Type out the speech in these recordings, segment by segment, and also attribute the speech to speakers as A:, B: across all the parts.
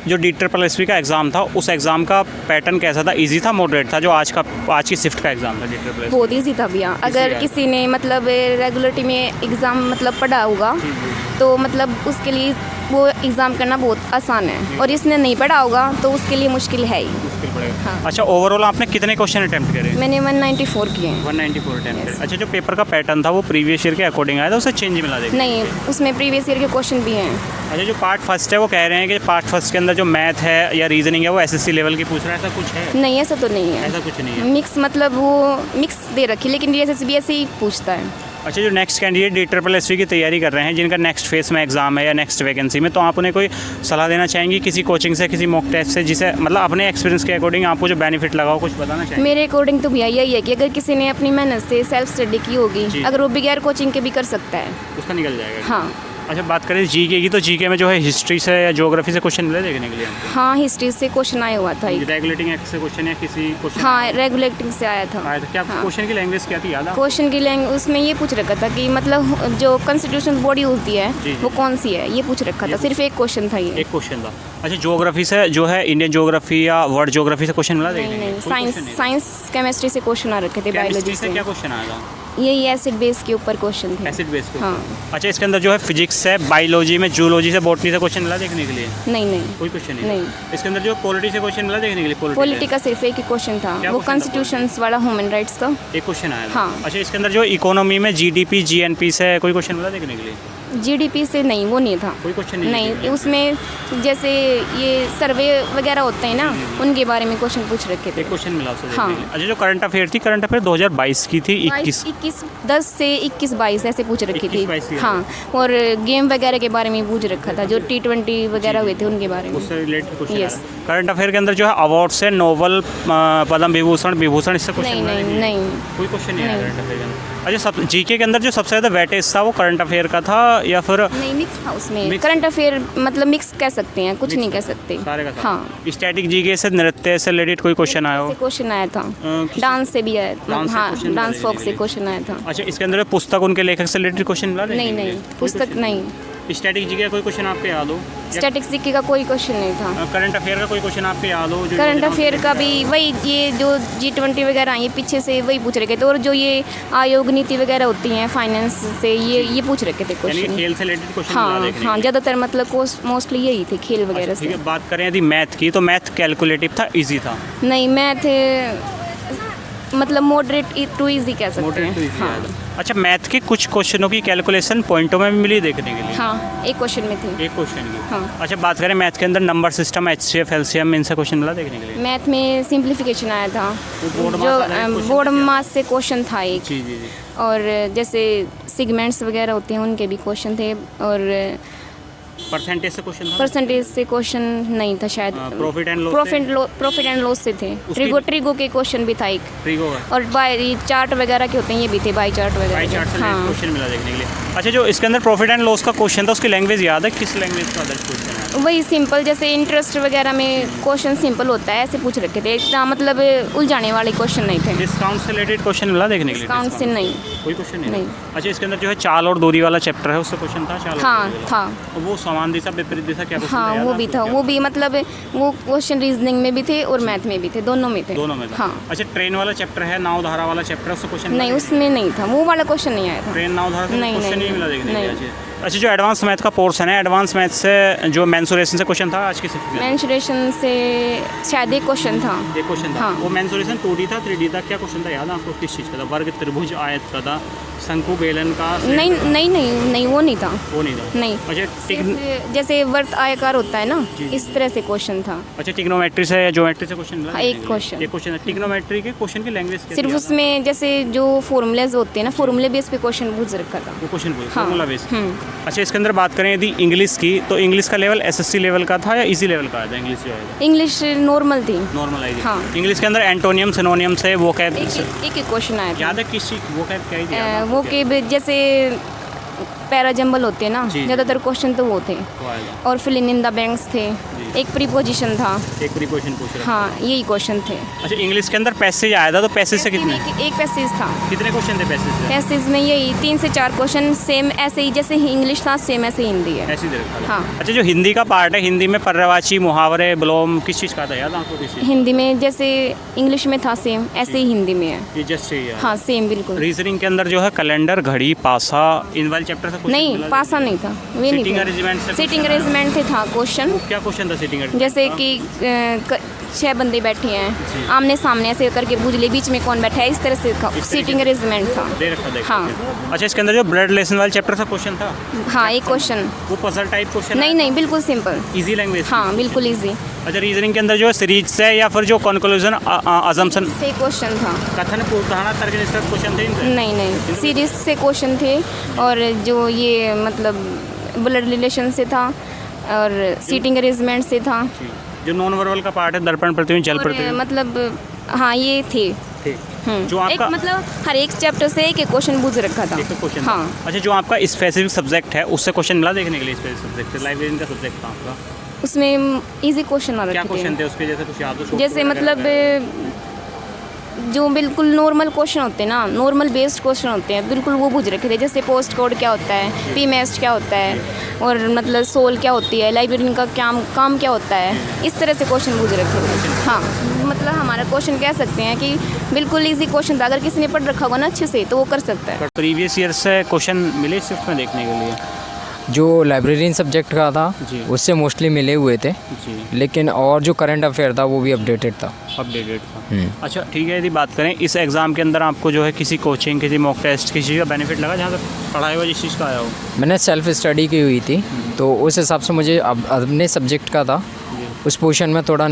A: जो DSSB का exam था उस एग्ज़ाम का पैटर्न कैसा था, इजी था, मॉडरेट था, जो आज की शिफ्ट का एग्ज़ाम था DSSB?
B: बहुत ईजी था भैया। अगर किसी ने मतलब रेगुलरिटी में एग्ज़ाम मतलब पढ़ा होगा तो मतलब उसके लिए वो एग्ज़ाम करना बहुत आसान है, और इसने नहीं पढ़ा होगा तो उसके लिए मुश्किल है ही।
A: मुश्किल पड़ेगा।
B: हाँ।
A: अच्छा, ओवरऑल आपने कितने क्वेश्चन अटैम्प्ट करे?
B: मैंने 194 किए हैं।
A: 194 अटैम्प्ट करे। अच्छा, जो पेपर का पैटर्न था वो प्रीवियस ईयर के अकॉर्डिंग आया था, उससे चेंज मिला देखा?
B: नहीं, उसमें प्रीवियस ईयर के क्वेश्चन भी हैं।
A: अच्छा, जो पार्ट फर्स्ट है वो कह रहे हैं कि पार्ट फर्स्ट के अंदर जो मैथ है या रीजनिंग है वो SSC लेवल की पूछ रहा है, ऐसा कुछ है?
B: नहीं, ऐसा तो नहीं है।
A: ऐसा कुछ नहीं है।
B: मिक्स मतलब वो मिक्स दे रखी, लेकिन DSSB ऐसे ही पूछता है।
A: अच्छा, जो नेक्स्ट कैंडिडेट DSSB की तैयारी कर रहे हैं, जिनका नेक्स्ट फेस में एग्जाम है या नेक्स्ट वैकेंसी में, तो आप उन्हें कोई सलाह देना चाहेंगी किसी कोचिंग से, किसी मॉक टेस्ट से, जिसे मतलब अपने एक्सपीरियंस के अकॉर्डिंग आपको जो बेनिफिट लगा हो, कुछ बताना चाहेंगे?
B: मेरे अकॉर्डिंग तो भैया यही है कि अगर किसी ने अपनी मेहनत से सेल्फ स्टडी की होगी,
A: जी।
B: अगर वो बगैर कोचिंग के भी कर सकता है।
A: उसका निकल जाएगा।
B: हाँ।
A: अच्छा, बात करें जीके की, तो जीके में जो है हिस्ट्री से या ज्योग्राफी से क्वेश्चन मिले देखने के लिए हमको?
B: हाँ, हिस्ट्री से क्वेश्चन आया हुआ था एक।
A: रेगुलेटिंग एक्ट से क्वेश्चन या किसी क्वेश्चन?
B: हाँ, रेगुलेटिंग से आया था।
A: आया था क्या?
B: हाँ।
A: क्वेश्चन की लैंग्वेज क्या थी, याद है?
B: क्वेश्चन की लैंग्वेज उसमें ये पूछ रखा था कि मतलब जो कॉन्स्टिट्यूशन बॉडी होती है
A: जी।
B: वो कौन सी है, ये पूछ रखा था। सिर्फ एक क्वेश्चन था ये।
A: एक क्वेश्चन था। अच्छा, ज्योग्राफी से जो है इंडियन ज्योग्राफी या वर्ल्ड ज्योग्राफी से क्वेश्चन मिला देखने
B: नहीं
A: के लिए?
B: नहीं,
A: कोई question नहीं था?
B: साइंस केमिस्ट्री से क्वेश्चन आ रखे थे,
A: Chemistry
B: बायोलॉजी
A: से
B: से।
A: क्या क्वेश्चन आया था?
B: यही एसिड बेस के ऊपर क्वेश्चन थे।
A: एसिड बेस पे?
B: हाँ।
A: अच्छा, इसके अंदर जो है फिजिक्स से, बायोलॉजी में, जूलॉजी से, बॉटनी से क्वेश्चन मिला देखने के लिए?
B: नहीं नहीं,
A: कोई क्वेश्चन नहीं?
B: नहीं।
A: इसके अंदर जो पॉलिटी से क्वेश्चन मिला देखने के लिए?
B: पॉलिटी का सिर्फ एक ही क्वेश्चन था,
A: क्या
B: वो
A: question था
B: कॉन्स्टिट्यूशन वाला ह्यूमन राइट्स का।
A: एक क्वेश्चन आया था।
B: हाँ।
A: अच्छा, इसके अंदर जो इकोनॉमी में GDP GNP से कोई क्वेश्चन मिला देखने के लिए?
B: GDP से नहीं, वो नहीं था।
A: कोई क्वेश्चन नहीं?
B: नहीं, उसमें जैसे ये सर्वे वगैरह होते हैं ना, उनके बारे में क्वेश्चन पूछ रखे थे।
A: एक क्वेश्चन मिला उससे देखने
B: हाँ।
A: के लिए। अच्छा, जो करंट अफेयर थी, करंट अफेयर 2022 की थी, 21
B: 10 से 21-22 ऐसे पूछ रखी थी।
A: 21-22 की।
B: हाँ, और गेम वगैरह के बारे में पूछ रखा था, जो T20 वगैरह हुए थे उनके बारे में।
A: उससे related question
B: Yes.
A: Current affair के अंदर जो है अवार्ड से, नोबल, पद्म विभूषण इससे क्वेश्चन
B: नहीं
A: मिला
B: नहीं
A: देखने के लिए?
B: नहीं,
A: कोई क्वेश्चन नहीं आया
B: नहीं।
A: करंट अफेयर के अंदर। अच्छा, सब जीके के अंदर जो सबसे ज़्यादा वेटेज था वो करंट अफेयर का था या फिर
B: नहीं मिक्स था उसमें।
A: Mix?
B: करंट अफेयर मतलब मिक्स कह सकते हैं, कुछ नहीं कह सकते।
A: सारे का था?
B: हाँ।
A: स्टैटिक जीके से, नृत्य से रिलेटेड कोई क्वेश्चन आया हो?
B: क्वेश्चन आया था।
A: किस-
B: डांस से भी आया
A: डांस से
B: हाँ,
A: question मिला
B: डांस
A: देखने
B: फॉक
A: के
B: से
A: लिए?
B: क्वेश्चन आया था।
A: अच्छा, इसके अंदर पुस्तक उनके लेखक से रिलेटेड क्वेश्चन मिला देखने
B: नहीं
A: के लिए?
B: नहीं,
A: कोई
B: पुस्तक
A: question
B: नहीं।
A: स्टैटिक जीके का कोई क्वेश्चन आपके याद हो?
B: स्टैटिक्स जीके का कोई क्वेश्चन नहीं था।
A: करंट अफेयर का कोई क्वेश्चन आपके याद हो? जो
B: करंट
A: योजनाओं से
B: अफेयर का भी वही, ये जो G20 वगैरह ये पीछे से वही पूछ रखे थे, और जो ये आयोग नीति वगैरह होती हैं फाइनेंस से, ये पूछ रखे थे
A: यानी कि
B: क्वेश्चन।
A: खेल से रिलेटेड क्वेश्चन मिला
B: हाँ
A: देखने
B: हाँ,
A: के लिए?
B: ज़्यादातर मतलब मोस्टली यही थे, खेल वगैरह
A: ठीक
B: से।
A: है, बात करें यदि मैथ की, तो मैथ कैलकुलेटिव था, इजी था?
B: नहीं, मैथ मतलब मॉडरेट टू इजी कह सकते
A: Moderate to
B: हैं।
A: easy
B: हाँ
A: आया था। अच्छा, मैथ के कुछ क्वेश्चनों की कैलकुलेशन पॉइंटों में भी मिली देखने के लिए?
B: हाँ, एक क्वेश्चन में थी।
A: एक क्वेश्चन की?
B: हाँ।
A: अच्छा, बात करें मैथ के अंदर नंबर सिस्टम, HCF, LCM, इनसे क्वेश्चन मिला देखने के लिए?
B: मैथ में सिंप्लीफिकेशन आया था,
A: बोर्ड
B: जो
A: मास वाला question
B: बोर्ड
A: था क्या?
B: मास से क्वेश्चन था एक।
A: जी जी जी।
B: और जैसे सिगमेंट्स वगैरह होते हैं उनके भी क्वेश्चन थे, और
A: परसेंटेज से क्वेश्चन था?
B: परसेंटेज से क्वेश्चन नहीं था शायद।
A: Profit and loss?
B: Profit and loss से थे। ट्रिगो के क्वेश्चन भी था एक,
A: ट्रिगो का?
B: और बाय चार्ट वगैरह के होते हैं ये भी थे, बाई चार्ट
A: बाई
B: वगैरह
A: चार्ट से
B: के। हाँ,
A: क्वेश्चन मिला देखने के लिए। अच्छा, जो इसके अंदर प्रॉफिट एंड लॉस का क्वेश्चन था, उसकी लैंग्वेज याद है? किस लैंग्वेज का अदर क्वेश्चन है?
B: वही सिंपल, जैसे इंटरेस्ट वगैरह में क्वेश्चन सिंपल होता है, ऐसे पूछ रखे थे। इतना मतलब उलझाने वाले क्वेश्चन नहीं थे।
A: डिस्काउंट से रिलेटेड क्वेश्चन मिला देखने के लिए?
B: डिस्काउंट से नहीं।
A: कोई क्वेश्चन नहीं?
B: नहीं।
A: अच्छा, इसके अंदर जो है चाल और दूरी वाला चैप्टर है, उससे क्वेश्चन था? चाल और
B: हाँ
A: दूरी वाला?
B: था।
A: और वो समान दिशा विपरीत दिशा क्या क्वेश्चन
B: हाँ, वो भी था। वो भी मतलब वो क्वेश्चन रीजनिंग में भी थे और मैथ में भी थे, दोनों में थे।
A: दोनों में था?
B: हाँ।
A: अच्छा, ट्रेन वाला चैप्टर है, नाव धारा वाला चैप्टर है, उससे क्वेश्चन
B: नहीं, उसमें नहीं था, वो वाला क्वेश्चन नहीं आया था।
A: ट्रेन नाव धारा से
B: नहीं,
A: क्वेश्चन
B: नहीं,
A: नहीं मिला देखने के लिए?
B: नहीं।
A: अच्छा, जो एडवांस मैथ का पोर्शन है, एडवांस मैथ से जो मेंसुरेशन से क्वेश्चन था आज की शिफ्ट में?
B: मेंसुरेशन से शायद एक क्वेश्चन था।
A: एक क्वेश्चन था।
B: हाँ।
A: वो मेंसुरेशन 2D था, 3D था, क्या क्वेश्चन था याद है आपको? किस चीज़ का था? वर्ग, त्रिभुज, आयत का था, शंकु, बेलन का?
B: नहीं नहीं नहीं नहीं, वो नहीं था।
A: वो नहीं था?
B: नहीं।
A: अच्छा,
B: सिर्फ जैसे वर्त आयकार होता है ना,
A: जी।
B: इस तरह से क्वेश्चन था।
A: अच्छा, टिग्नोमेट्री से या ज्योमेट्री से क्वेश्चन मिला?
B: हाँ, एक question।
A: एक क्वेश्चन है टिग्नोमेट्री के क्वेश्चन की लैंग्वेज क्या
B: सिर्फ
A: थी?
B: उसमें जैसे जो फॉर्मूलेज होते हैं ना, फॉर्मूले बेस पे क्वेश्चन पूछ रखा था।
A: वो क्वेश्चन पूछे
B: हाँ।
A: Formula base?
B: हम्म।
A: अच्छा, इसके अंदर बात करें यदि इंग्लिश की, तो इंग्लिश का लेवल SSC लेवल का था या इजी लेवल का आया था इंग्लिश जो है?
B: इंग्लिश नॉर्मल थी।
A: नॉर्मल आई थी?
B: हाँ।
A: इंग्लिश के अंदर एंटोनियम, सिनोनियम से वो क्या
B: एक क्वेश्चन आया था।
A: याद है? किस चीज वो क्या ही थी?
B: वो के जैसे पैरा जंबल होते हैं ना,
A: जी, जी।
B: ज़्यादातर क्वेश्चन तो वो थे।
A: वो आएगा।
B: और फिल इन द ब्लैंक्स थे, एक प्रीपोजिशन था।
A: एक प्रीपोजिशन पूछ रहा
B: हाँ, यही क्वेश्चन थे।
A: अच्छा, इंग्लिश के अंदर पैसेज आया था, तो पैसेज से कितने
B: एक पैसेज था।
A: कितने क्वेश्चन थे पैसेज से?
B: पैसेज में यही 3 से 4 क्वेश्चन सेम, ऐसे ही जैसे ही इंग्लिश था सेम ऐसे हिंदी है।
A: ऐसे ही दे रखा था।
B: हाँ।
A: अच्छा, जो हिंदी का पार्ट है, हिंदी में पर्यायवाची, मुहावरे, विलोम, किस चीज़ का था याद आपको? किस चीज़?
B: हिंदी में जैसे इंग्लिश में था सेम, ऐसे ही हिंदी में है।
A: ये जस्ट सही है।
B: हाँ, सेम बिल्कुल।
A: रीजनिंग के अंदर जो है कैलेंडर, घड़ी, पासा, इन वाले चैप्टर से क्वेश्चन
B: नहीं,
A: मिला?
B: पासा नहीं था, वे नहीं
A: Sitting
B: था।
A: arrangement से
B: सिटिंग
A: question आया?
B: अरेंजमेंट था क्वेश्चन।
A: क्या क्वेश्चन था सिटिंग?
B: जैसे कि 6 बंदे बैठे हैं, आमने सामने ऐसे करके पूछ ले बीच में कौन बैठा है, इस तरह से था। सिटिंग अरेंजमेंट था।
A: दे रखा था।
B: हाँ।
A: अच्छा, इसके अंदर जो ब्लड रिलेशन वाले चैप्टर से क्वेश्चन था,
B: हाँ, एक क्वेश्चन।
A: वो पजल टाइप क्वेश्चन?
B: नहीं नहीं, बिल्कुल सिंपल।
A: Easy language?
B: हाँ, बिल्कुल इजी
A: अच्छा, रीजनिंग के अंदर जो है सीरीज से या फिर जो कंक्लूजन, अजम्पशन,
B: से क्वेश्चन था।
A: कथन, कहाना, तर्क, जिसका क्वेश्चन थे इनसे?
B: नहीं नहीं, सीरीज से क्वेश्चन थे। और जो ये मतलब ब्लड रिलेशन से था, और सीटिंग अरेंजमेंट से था।
A: जी। जो नॉन वर्बल का पार्ट है, दर्पण प्रतिबिंब, जल
B: और
A: प्रतिबिंब,
B: मतलब हाँ, ये थे।
A: जो
B: एक
A: आपका
B: मतलब हर एक चैप्टर से एक क्वेश्चन पूछ रखा था।
A: एक तो क्वेश्चन।
B: हाँ।
A: अच्छा, जो आपका स्पेसिफिक सब्जेक्ट है, उससे क्वेश्चन मिला देखने के लिए? स्पेसिफिक सब्जेक्ट लाइब्रेरी का सब्जेक्ट था आपका?
B: उसमें इजी क्वेश्चन आ
A: क्या
B: रखे
A: क्वेश्चन
B: थे।
A: थे उसके? जैसे कुछ याद हो?
B: जैसे मतलब जो बिल्कुल नॉर्मल क्वेश्चन होते हैं ना, नॉर्मल बेस्ड क्वेश्चन होते हैं, बिल्कुल वो पूछ रखे थे। जैसे पोस्ट कोड क्या होता है, पीमेस्ट क्या होता है, और मतलब सोल क्या होती है, लाइब्रेरियन का काम क्या होता है, इस तरह से क्वेश्चन पूछ रखे थे। हाँ, मतलब हमारा क्वेश्चन कह सकते हैं कि बिल्कुल इजी क्वेश्चन था। अगर किसी ने पढ़ रखा होगा ना अच्छे से, तो वो कर सकता है।
A: प्रीवियस ईयर से क्वेश्चन मिले शिफ्ट में देखने के लिए?
C: जो लाइब्रेरियन सब्जेक्ट का था
A: जी।
C: उससे मोस्टली मिले हुए थे,
A: जी।
C: लेकिन और जो करंट अफेयर था वो भी अपडेटेड था।
A: अपडेटेड था। अच्छा, ठीक है। यदि बात करें इस एग्ज़ाम के अंदर, आपको जो है किसी कोचिंग, किसी मॉक टेस्ट, किसी चीज़ का बेनिफिट लगा जहाँ से पढ़ाई हुआ जिस चीज़ का आया हो?
C: मैंने सेल्फ स्टडी की हुई थी, तो उस हिसाब से मुझे अपने सब्जेक्ट का था, उस पोर्शन में थोड़ा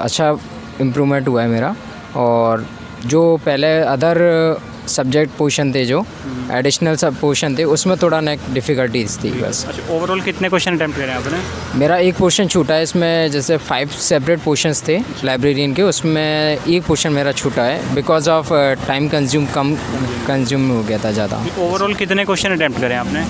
C: अच्छा इम्प्रूवमेंट हुआ है मेरा। और जो पहले अदर सब्जेक्ट पोर्शन थे, जो एडिशनल सब पोर्शन थे, उसमें थोड़ा डिफ़िकल्टीज थी बस।
A: अच्छा, ओवरऑल कितने क्वेश्चन अटैम्प्ट करें आपने?
C: मेरा एक पोर्शन छूटा है इसमें। जैसे 5 सेपरेट पोर्शंस थे लाइब्रेरियन के, उसमें एक पोर्शन मेरा छूटा है बिकॉज ऑफ टाइम कंज्यूम हो गया था ज़्यादा।
A: ओवरऑल कितने क्वेश्चन अटैम्प्ट करें आपने?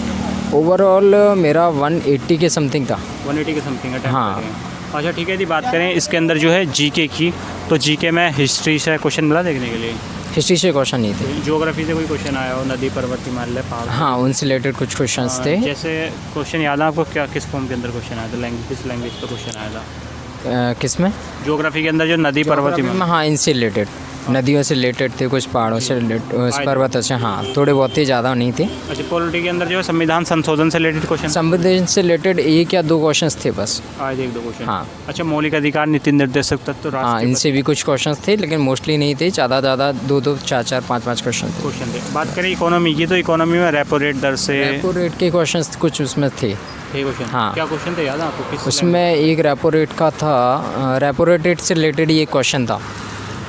C: ओवरऑल मेरा 180 के समथिंग था।
A: 180 के समथिंग अटैम्प्ट
C: हाँ।
A: करें। अच्छा, ठीक है। यदि बात करें इसके अंदर जो है जीके की, तो जीके में हिस्ट्री से क्वेश्चन मिला देखने के लिए?
C: हिस्ट्री से क्वेश्चन नहीं थे।
A: ज्योग्राफी से कोई क्वेश्चन आया हो? नदी, पर्वत, हिमालय, पहाड़?
C: हाँ, उनसे रिलेटेड कुछ क्वेश्चंस थे।
A: जैसे क्वेश्चन याद है आपको? क्या किस फॉर्म के अंदर क्वेश्चन आया था? लैंग्वेज, किस लैंग्वेज का क्वेश्चन आया था
C: किस में?
A: ज्योग्राफी के अंदर? जो नदी, पर्वत, हिमालय।
C: हाँ, इनसे रिलेटेड, नदियों से रिलेटेड थे, कुछ पहाड़ों से रिलेटेड, पर्वतों से, हाँ, थोड़े बहुत ही, ज़्यादा नहीं थे।
A: अच्छा, पॉलिटी के अंदर जो है संविधान संशोधन से रिलेटेड क्वेश्चन?
C: संविधान से रिलेटेड 1 या 2 क्वेश्चंस थे बस।
A: आज 1-2 क्वेश्चन।
C: हाँ।
A: अच्छा, मौलिक अधिकार, नीति निर्देशक तत्व,
C: हाँ,
A: राष्ट्रीय
C: इनसे भी कुछ क्वेश्चंस थे, लेकिन मोस्टली नहीं थे। ज़्यादा 2-2, 4-4, 5-5 क्वेश्चन थे।
A: क्वेश्चन थे। बात करें इकोनॉमी की, तो इकोनॉमी में रेपो रेट दर से
C: रेपो रेट के क्वेश्चंस कुछ उसमें थे।
A: क्वेश्चन?
C: हाँ।
A: क्या क्वेश्चन थे याद है आपको? किस
C: उसमें एक रेपो रेट का था, रेपो रेट से रिलेटेड ही एक क्वेश्चन था,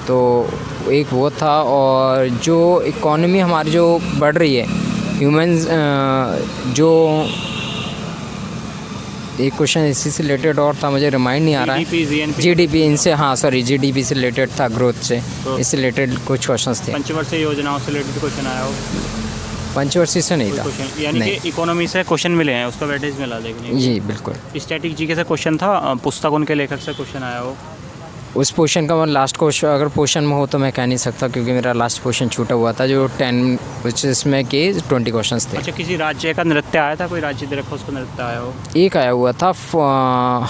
C: तो एक वो था। और जो इकोनॉमी हमारी जो बढ़ रही है, ह्यूमंस, जो एक क्वेश्चन इसी से रिलेटेड और था, मुझे रिमाइंड नहीं आ रहा है। जीडीपी, इनसे, हाँ सॉरी, जीडीपी से रिलेटेड था, ग्रोथ से, इससे रिलेटेड कुछ क्वेश्चंस थे।
A: पंचवर्षीय योजनाओं से रिलेटेड क्वेश्चन आया हो?
C: पंचवर्षीय से नहीं था।
A: क्वेश्चन यानी कि इकोनॉमी से क्वेश्चन मिले हैं, उसका वेटेज मिला देखने?
C: जी बिल्कुल।
A: स्टैटिक जीके से क्वेश्चन था, पुस्तक उनके लेखक से क्वेश्चन आया हो?
C: उस पोर्शन का मैं लास्ट क्वेश्चन, अगर पोर्शन में हो तो मैं कह नहीं सकता, क्योंकि मेरा लास्ट पोर्शन छूटा हुआ था, जो 10 कुछ इसमें के 20 क्वेश्चंस थे।
A: अच्छा, किसी राज्य का नृत्य आया था? कोई राज्य दे रखा उसका नृत्य आया हो?
C: एक आया हुआ था,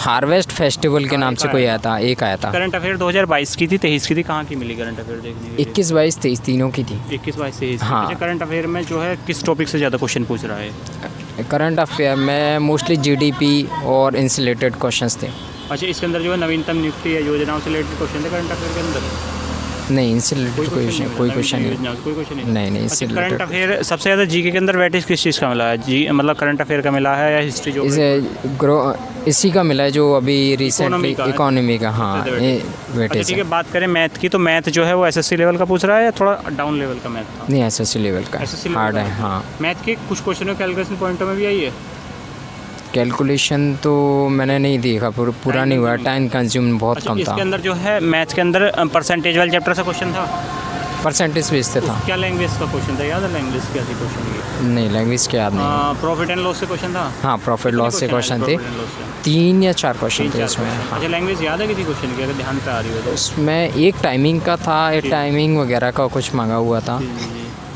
C: हार्वेस्ट फेस्टिवल के नाम से कोई आया था, एक आया था।
A: करंट अफेयर 2022 की थी, 23 की थी, कहाँ की मिली करंट अफेयर देखने के लिए?
C: 21, 22, 23 तीनों की थी।
A: 21, 22, 23।
C: हाँ।
A: अच्छा, करंट अफेयर में जो है किस टॉपिक से ज़्यादा क्वेश्चन पूछ रहा है?
C: करंट अफेयर में मोस्टली जीडीपी और इनसे रिलेटेड क्वेश्चंस थे।
A: अच्छा, इसके अंदर जो है नवीनतम नियुक्ति या योजनाओं से रिलेटेड क्वेश्चन थे करंट अफेयर के अंदर?
C: नहीं, इनसे रिलेटेड कोई क्वेश्चन नहीं।
A: कोई क्वेश्चन नहीं।
C: इससे
A: करंट
C: रिलेटेड
A: अफेयर सबसे ज़्यादा जीके के अंदर वेटेज किस चीज़ का मिला है? जी मतलब करंट अफेयर का मिला है या हिस्ट्री? जो
C: इसी का मिला है, जो अभी रिसेंटली इकोनॉमी का, हाँ, वेटेज।
A: ठीक है। बात करें मैथ की, तो मैथ जो है वो एसएससी लेवल का पूछ रहा है या थोड़ा डाउन लेवल का मैथ था?
C: नहीं, एसएससी लेवल का हार्ड है। हाँ,
A: मैथ के कुछ क्वेश्चनों कैलकुलेशन पॉइंटों में भी आई है?
C: कैलकुलेशन तो मैंने नहीं देखा, पूरा नहीं हुआ, टाइम कंज्यूम बहुत कम था।
A: इसके अंदर जो है मैथ के अंदर परसेंटेज वाले चैप्टर से क्वेश्चन था?
C: परसेंटेज बेस से था।
A: क्या लैंग्वेज का क्वेश्चन था, याद है लैंग्वेज क्या थी क्वेश्चन की?
C: नहीं, लैंग्वेज के याद नहीं।
A: प्रॉफिट एंड लॉस से क्वेश्चन था?
C: हाँ, प्रॉफिट लॉस से क्वेश्चन थे,
A: Profit and loss से?
C: 3 या 4 क्वेश्चन थे उसमें। हाँ,
A: अच्छा, लैंग्वेज याद है किसी क्वेश्चन की, अगर ध्यान पे आ रही हो तो?
C: उसमें एक टाइमिंग का था, एक टाइमिंग वगैरह का कुछ मांगा हुआ था,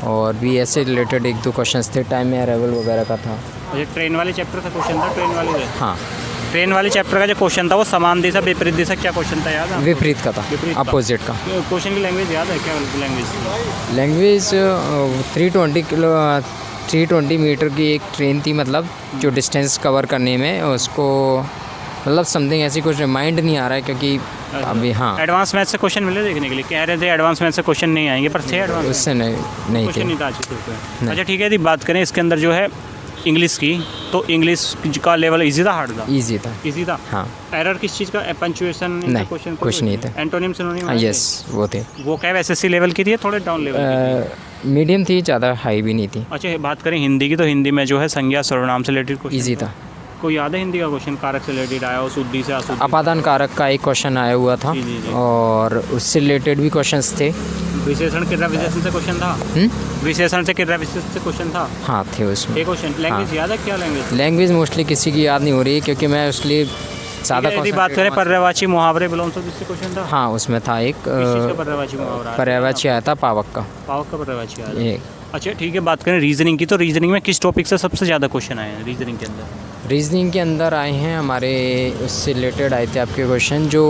C: और भी ऐसे रिलेटेड 1-2 क्वेश्चंस थे, टाइम में अराइवल वगैरह का था।
A: अच्छा, ट्रेन वाले चैप्टर का क्वेश्चन था, ट्रेन वाले से?
C: हाँ,
A: ट्रेन वाले चैप्टर का जो क्वेश्चन था वो समान दिशा विपरीत दिशा क्या क्वेश्चन था, याद है?
C: विपरीत का था,
A: विपरीत का।
C: अपोजिट का।
A: क्वेश्चन की लैंग्वेज याद है क्या, लैंग्वेज थी?
C: लैंग्वेज 320 मीटर की एक ट्रेन थी, मतलब जो डिस्टेंस कवर करने में उसको, मतलब समथिंग ऐसी कुछ माइंड नहीं आ रहा है क्योंकि अभी। हाँ,
A: एडवांस मैथ से क्वेश्चन मिले देखने के लिए, कह रहे थे एडवांस मैथ से क्वेश्चन नहीं आएंगे, पर थे एडवांस
C: उससे नहीं
A: क्वेश्चन
C: थे।
A: नहीं था अच्छे से। अच्छा ठीक है, यदि बात करें इसके अंदर जो है इंग्लिश की, तो इंग्लिश का लेवल इजी था, हार्ड था?
C: ईजी था।
A: इजी था।
C: हाँ,
A: एरर किस चीज़ का, पंक्चुएशन?
C: नहीं, कुछ नहीं था।
A: Antonym synonym?
C: हाँ, यस, वो थे।
A: वो क्या एसएससी लेवल की थी या थोड़े डाउन लेवल?
C: मीडियम थी, ज़्यादा हाई भी नहीं थी।
A: अच्छा, बात करें हिंदी की, तो हिंदी में जो है संज्ञा सर्वनाम से रिलेटेड क्वेश्चन
C: ईजी था।
A: कोई याद है हिंदी का क्वेश्चन, कारक से रिलेटेड आया हो, शुद्धि से अशुद्धि?
C: अपादान कारक का एक क्वेश्चन आया हुआ था,
A: जी, जी, जी।
C: और उससे रिलेटेड भी क्वेश्चंस थे।
A: विशेषण क्रिया विशेषण से क्वेश्चन था? विशेषण से क्रिया विशेषण से क्वेश्चन था?
C: हाँ, थे उसमें।
A: एक क्वेश्चन। लैंग्वेज याद है क्या, लैंग्वेज?
C: लैंग्वेज मोस्टली किसी की याद नहीं हो रही है क्योंकि मैं उसलिए ज़्यादा।
A: यदि बात करें पर्यायवाची मुहावरे बिलोंग से क्वेश्चन था?
C: हाँ, उसमें था एक
A: किस चीज़ का पर्यायवाची मुहावरा?
C: पर्यायवाची आया था, पावक का।
A: पावक का पर्यायवाची आया था।
C: एक
A: अच्छा ठीक है, बात करें रीजनिंग की, तो रीजनिंग में किस टॉपिक से सबसे ज़्यादा क्वेश्चन आए हैं रीजनिंग के अंदर?
C: रीजनिंग के अंदर आए हैं हमारे, उससे रिलेटेड आए थे आपके क्वेश्चन, जो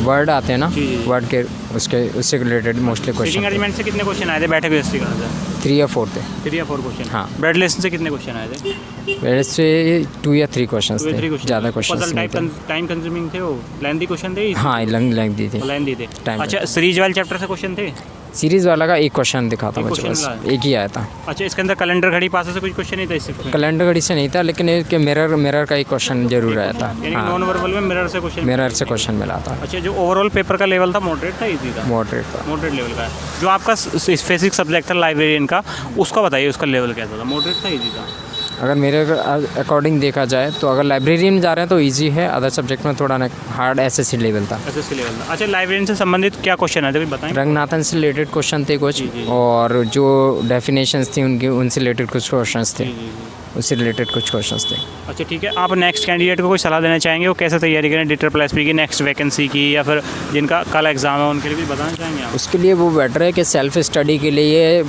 C: वर्ड आते हैं ना,
A: जी, जी।
C: वर्ड के उससे related mostly
A: seating
C: question.
A: Arrangement से कितने क्वेश्चन आए थे, बैठक व्यवस्था का?
C: 3 या 4 थे।
A: 3 या 4 क्वेश्चन।
C: हाँ।
A: ब्लड रिलेशन से कितने क्वेश्चन आए थे?
C: मेरे से 2 या 3 क्वेश्चन
A: 2 या 3
C: थे,
A: क्वेश्चन।
C: ज़्यादा क्वेश्चन नहीं थे।
A: टाइम कंज्यूमिंग थे, वो लेंथी क्वेश्चन थे?
C: हाँ, लंग दी थी।
A: लेंथी थे।
C: Time
A: अच्छा, सीरीज वाले चैप्टर से क्वेश्चन थे?
C: सीरीज वाला का एक क्वेश्चन दिखा था
A: एक
C: मुझे, बस
A: question मिला?
C: एक ही आया था।
A: अच्छा, इसके अंदर कैलेंडर घड़ी पास से कुछ क्वेश्चन नहीं था इससे?
C: कैलेंडर घड़ी से नहीं था, लेकिन एक मिरर का एक क्वेश्चन जरूर आया था।
A: यानी
C: हाँ,
A: नॉन वर्बल में मिरर से क्वेश्चन?
C: मिरर से क्वेश्चन मिला था।
A: अच्छा, जो ओवरऑल पेपर का लेवल था मॉडरेट था, इजी था?
C: मॉडरेट था।
A: मॉडरेट लेवल का है। जो आपका स्पेसिफिक सब्जेक्ट था लाइब्रेरियन का, उसका बताइए, उसका लेवल कैसा था? मॉडरेट था, इजी था?
C: अगर मेरे अकॉर्डिंग देखा जाए तो अगर लाइब्रेरी में जा रहे हैं तो इजी है, अदर सब्जेक्ट में थोड़ा हार्ड एसएससी लेवल था।
A: एसएससी लेवल था। अच्छा, लाइब्रेरियन से संबंधित क्या क्वेश्चन आए थे, कुछ बताएं?
C: रंगनाथन से रिलेटेड क्वेश्चन थे कुछ, और जो डेफिनेशंस थी उनकी, उनसे रिलेटेड कुछ क्वेश्चंस थे, उससे रिलेटेड कुछ क्वेश्चंस थे।
A: अच्छा ठीक है, आप नेक्स्ट कैंडिडेट को कोई सलाह देना चाहेंगे, वो कैसे तैयारी करें DSSP की नेक्स्ट वैकेंसी की, या फिर जिनका कल एग्ज़ाम है उनके लिए कुछ बताना चाहेंगे आप?
C: उसके लिए वो बेटर है कि सेल्फ स्टडी के लिए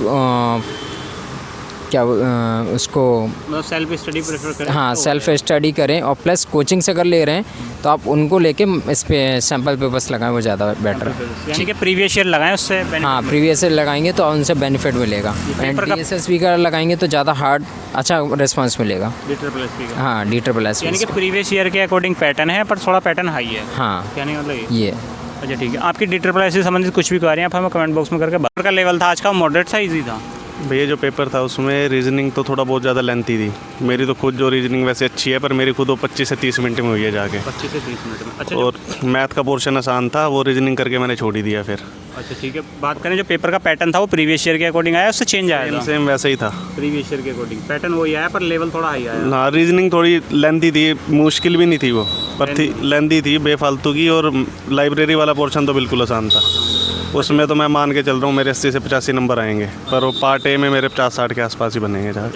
C: उसको
A: मतलब सेल्फ स्टडी प्रेफर करें?
C: हाँ,
A: तो
C: सेल्फ स्टडी करें, और प्लस कोचिंग से अगर ले रहे हैं तो आप उनको लेके इस पे सैम्पल पेपर्स लगाएं, वो ज़्यादा बेटर है।
A: यानी कि प्रीवियस ईयर लगाएं, उससे
C: हाँ, प्रीवियस ईयर लगाएंगे तो उनसे बेनिफिट मिलेगा।
A: पेपर का-
C: DSSP का लगाएंगे तो ज़्यादा हार्ड अच्छा रिस्पांस मिलेगा।
A: DSSP का?
C: हाँ, DSSP।
A: यानी कि प्रीवियस ईयर के अकॉर्डिंग पैटर्न है, पर थोड़ा पैटर्न हाई है?
C: हाँ,
A: यानी मतलब
C: ये
A: अच्छा ठीक है, आपकी DSSP से संबंधित कुछ भी क्वेरी आप हमें कमेंट बॉक्स में करके पेपर का लेवल था आज का मॉडरेट था, इजी था?
D: भैया जो पेपर था उसमें रीजनिंग तो थोड़ा बहुत ज़्यादा लेंथी थी। मेरी तो खुद जो रीजनिंग वैसे अच्छी है, पर मेरी खुद वो 25 से 30 मिनट में हुई है जाके।
A: 25 से 30 मिनट में? अच्छा
D: और मैथ का पोर्शन आसान था, वो रीजनिंग करके मैंने छोड़ ही दिया फिर।
A: अच्छा ठीक है, बात करें जो पेपर का पैटर्न था वो प्रीवियस ईयर के अकॉर्डिंग आया, उससे चेंज आया था?
D: सेम वैसे ही था,
A: प्रीवियस ईयर के अकॉर्डिंग पैटर्न वही आया, पर लेवल थोड़ा हाई आया।
D: हाँ, रीजनिंग थोड़ी लेंथी थी, मुश्किल भी नहीं थी वो, पर थी लेंथी थी बेफालतू की। और लाइब्रेरी वाला पोर्शन तो बिल्कुल आसान था, उसमें तो मैं मान के चल रहा हूँ मेरे 80 से 85 नंबर आएंगे, पर वो पार्ट ए में मेरे 50-60 के आसपास ही बनेंगे जहाँ।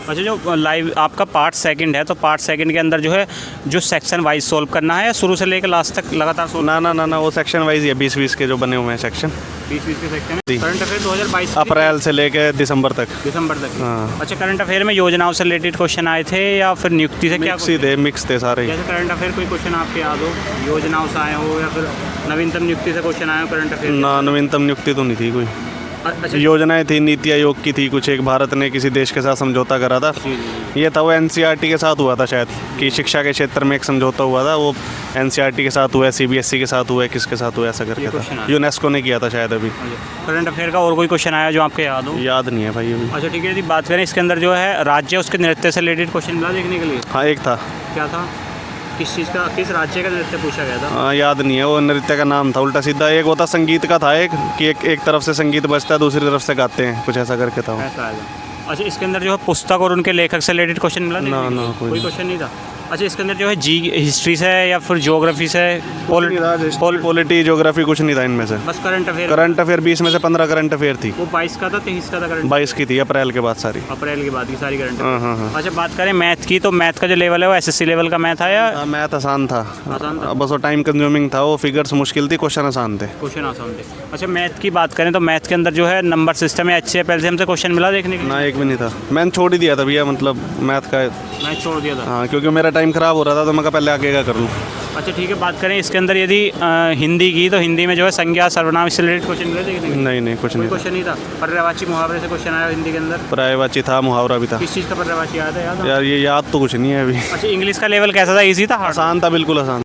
A: अच्छा, जो लाइव आपका पार्ट सेकंड है, तो पार्ट सेकंड के अंदर जो है जो सेक्शन वाइज सॉल्व करना है, या शुरू से लेकर लास्ट तक लगातार सोल्व?
D: ना, वो सेक्शन वाइज ही है, 20-20 के जो बने हुए हैं सेक्शन।
A: 20 के सेक्शन है।
D: जी।
A: करंट अफेयर 2022
D: अप्रैल से लेकर दिसंबर तक।
A: तक?
D: हाँ।
A: अच्छा, करंट अफेयर में योजनाओं से रिलेटेड क्वेश्चन आए थे या फिर नियुक्ति से? क्या
D: मिक्स थे सारे।
A: जैसे करंट अफेयर कोई क्वेश्चन आपके याद हो, योजनाओं से आए हो, या फिर नवीनतम नियुक्ति से क्वेश्चन आए हो करंट अफेयर?
D: ना, नवीनतम नियुक्ति तो नहीं थी कोई।
A: अच्छा,
D: योजनाएं थी, नीति आयोग की थी कुछ, एक भारत ने किसी देश के साथ समझौता करा था। ये था वो NCERT के साथ हुआ था शायद, कि शिक्षा के क्षेत्र में एक समझौता हुआ था, वो NCERT के साथ हुआ है, CBSE के साथ हुआ है, किसके साथ हुआ है ऐसा करके
A: question
D: था,
A: आया।
D: यूनेस्को ने किया था शायद। अभी
A: करंट अफेयर का और कोई क्वेश्चन आया जो आपके याद हो?
D: याद नहीं है भाई अभी।
A: अच्छा ठीक है, यदि बात करें इसके अंदर जो है राज्य, उसके नृत्य से रिलेटेड क्वेश्चन मिला देखने के लिए?
D: हाँ, एक था।
A: क्या था? किस चीज़ का, किस राज्य का नृत्य पूछा गया था?
D: हाँ, याद नहीं है वो नृत्य का नाम था, उल्टा सीधा। एक वो था संगीत का था, एक कि एक तरफ से संगीत बजता है, दूसरी तरफ से गाते हैं, कुछ ऐसा करके था वो।
A: ऐसा आया था। अच्छा, इसके अंदर जो है पुस्तक और उनके लेखक से रिलेटेड क्वेश्चन मिला देखने के लिए?
D: ना, कोई
A: क्वेश्चन नहीं था? अच्छा, इसके अंदर जो है जी हिस्ट्री से या फिर ज्योग्राफी से
D: पॉलिटी ज्योग्राफी कुछ नहीं था इनमें से।
A: बस करंट अफेयर।
D: करंट अफेयर 20 में से 15 करंट अफेयर थी।
A: वो 22 का था, 23 का था करंट।
D: 22 की थी अप्रैल के बाद सारी।
A: अप्रैल के बाद की सारी करंट।
D: हाँ।
A: अच्छा, बात करें मैथ की, तो मैथ का जो लेवल है वो एसएससी लेवल का मैथ है या
D: मैथ आसान था।
A: आसान था?
D: बस वो टाइम कंज्यूमिंग था, वो फिगर्स मुश्किल थी, क्वेश्चन आसान थे।
A: क्वेश्चन आसान थे। अच्छा, मैथ की बात करें तो मैथ के अंदर जो है नंबर सिस्टम या HCFL से हमसे क्वेश्चन मिला देखने के लिए?
D: ना, एक भी नहीं था। मैंने छोड़ ही दिया था भैया, मतलब मैथ का।
A: मैथ छोड़ दिया था।
D: हाँ, क्योंकि मेरा टाइम ख़राब हो रहा था, तो मैं कहा पहले आगे का कर लूँ।
A: अच्छा ठीक है, बात करें इसके अंदर यदि हिंदी की, तो हिंदी में जो है संज्ञा सर्वनाम से रिलेटेड क्वेश्चन मिले देखने के लिए?
D: नहीं, कुछ नहीं था।
A: क्वेश्चन नहीं था। पर्यायवाची मुहावरे से क्वेश्चन आया हिंदी के अंदर?
D: पर्यायवाची था, मुहावरा भी था।
A: किस चीज़ का पर्यायवाची याद है? याद है?
D: यार ये याद तो कुछ नहीं है अभी।
A: अच्छा, इंग्लिश का लेवल कैसा था? ईजी था, हार्ड?
D: आसान था, बिल्कुल आसान।